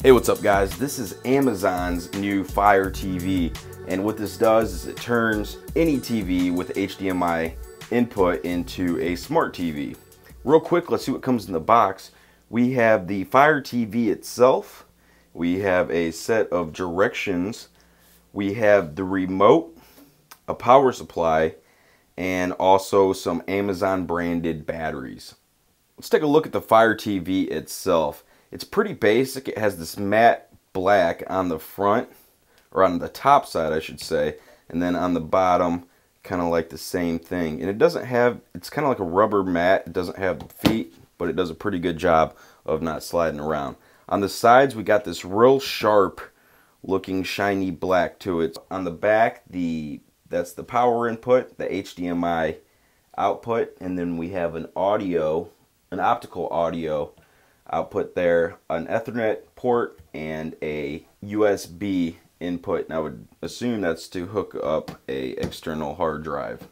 Hey, what's up guys? This is Amazon's new Fire TV, and what this does is it turns any TV with HDMI input into a smart TV. Real quick, let's see what comes in the box. We have the Fire TV itself, we have a set of directions, we have the remote, a power supply, and also some Amazon branded batteries. Let's take a look at the Fire TV itself. It's pretty basic. It has this matte black on the front, or on the top side I should say, and then on the bottom kind of like the same thing. And it doesn't have, it's kind of like a rubber mat. It doesn't have feet, but it does a pretty good job of not sliding around. On the sides we got this real sharp looking shiny black to it. On the back, that's the power input, the HDMI output, and then we have an optical audio output there, an Ethernet port, and a USB input, and I would assume that's to hook up a external hard drive.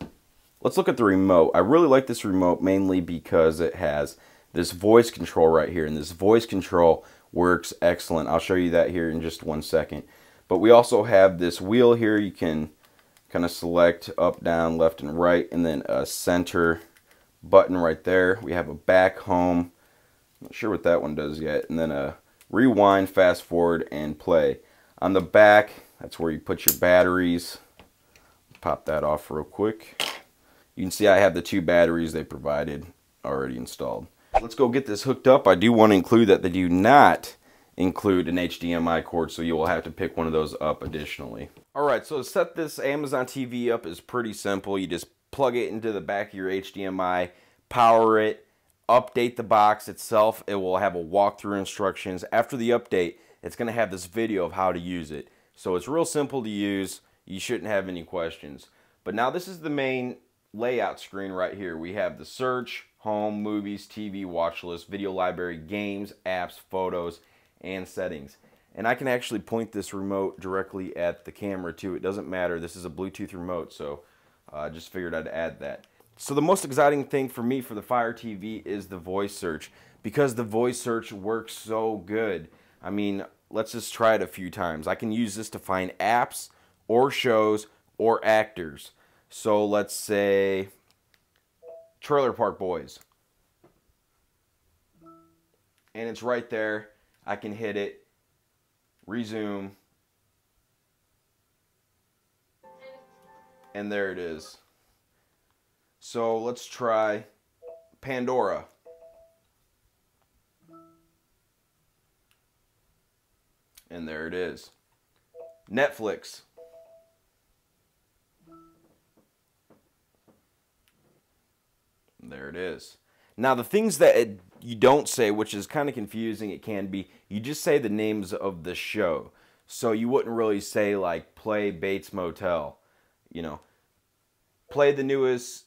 Let's look at the remote. I really like this remote mainly because it has this voice control right here, and this voice control works excellent. I'll show you that here in just 1 second. But we also have this wheel here. You can kind of select up, down, left, and right, and then a center button right there. We have a back, home, not sure what that one does yet, and then a rewind, fast forward, and play. On the back, that's where you put your batteries. Pop that off real quick. You can see I have the 2 batteries they provided already installed. Let's go get this hooked up. I do want to include that they do not include an HDMI cord, so you will have to pick one of those up additionally. Alright, so to set this Amazon TV up is pretty simple. You just plug it into the back of your HDMI, power it, update the box itself. It will have a walkthrough instructions. After the update, it's going to have this video of how to use it. So it's real simple to use. You shouldn't have any questions. But now this is the main layout screen right here. We have the search, home, movies, TV, watch list, video library, games, apps, photos, and settings. And I can actually point this remote directly at the camera too. It doesn't matter. This is a Bluetooth remote, so I just figured I'd add that. So the most exciting thing for me for the Fire TV is the voice search, because the voice search works so good. I mean, let's just try it a few times. I can use this to find apps or shows or actors. So let's say Trailer Park Boys. And it's right there. I can hit it, resume, and there it is. So let's try Pandora. And there it is. Netflix. And there it is. Now the things that you don't say, which is kind of confusing, it can be, you just say the names of the show. So you wouldn't really say like play Bates Motel, you know, play the newest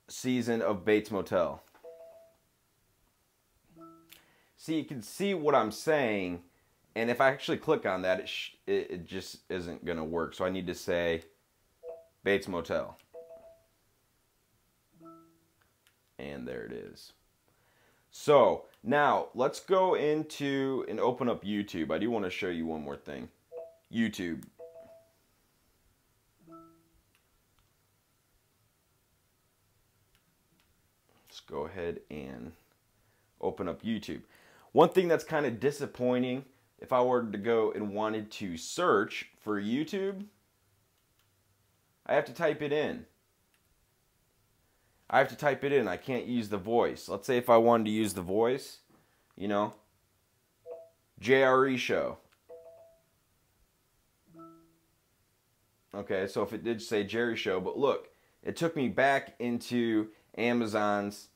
season of Bates Motel. See, you can see what I'm saying, and if I actually click on that, it just isn't going to work. So I need to say Bates Motel. And there it is. So now let's go into and open up YouTube. I do want to show you one more thing. YouTube. Let's go ahead and open up YouTube. One thing that's kind of disappointing, if I were to go and wanted to search for YouTube, I have to type it in. I can't use the voice. Let's say if I wanted to use the voice, you know, JRESHOW. Okay, so if it did say JRESHOW, but look, it took me back into Amazon's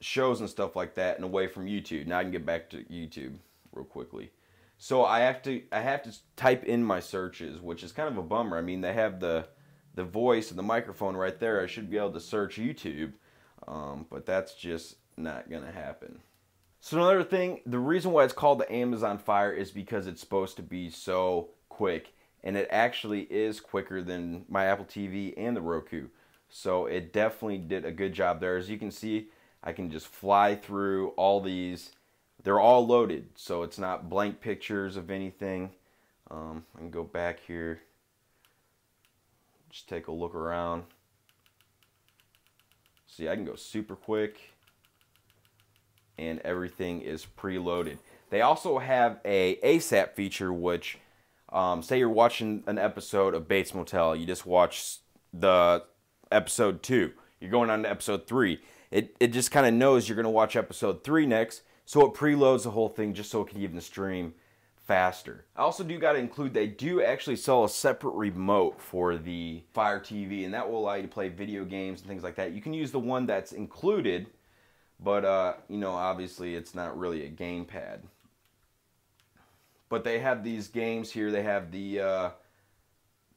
shows and stuff like that and away from YouTube. Now I can get back to YouTube real quickly. So I have to type in my searches, which is kind of a bummer. I mean, they have the voice and the microphone right there. I should be able to search YouTube, but that's just not gonna happen. So another thing, the reason why it's called the Amazon Fire is because it's supposed to be so quick, and it actually is quicker than my Apple TV and the Roku. So it definitely did a good job there. As you can see, I can just fly through all these they're all loaded, so it's not blank pictures of anything. I can go back here, just take a look around. See, I can go super quick, and everything is preloaded. They also have a ASAP feature, which, say you're watching an episode of Bates Motel, you just watch the episode 2, you're going on to episode 3. It just kind of knows you're going to watch episode 3 next, so it preloads the whole thing just so it can even stream faster. I also do got to include, they do actually sell a separate remote for the Fire TV, and that will allow you to play video games and things like that. You can use the one that's included, but you know, obviously it's not really a gamepad. But they have these games here. They have the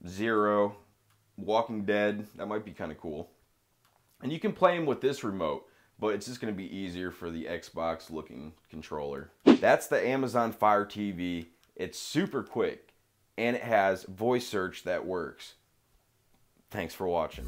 Zero, Walking Dead. That might be kind of cool. And you can play them with this remote, but it's just going to be easier for the Xbox looking controller. That's the Amazon Fire TV. It's super quick, and it has voice search that works. Thanks for watching.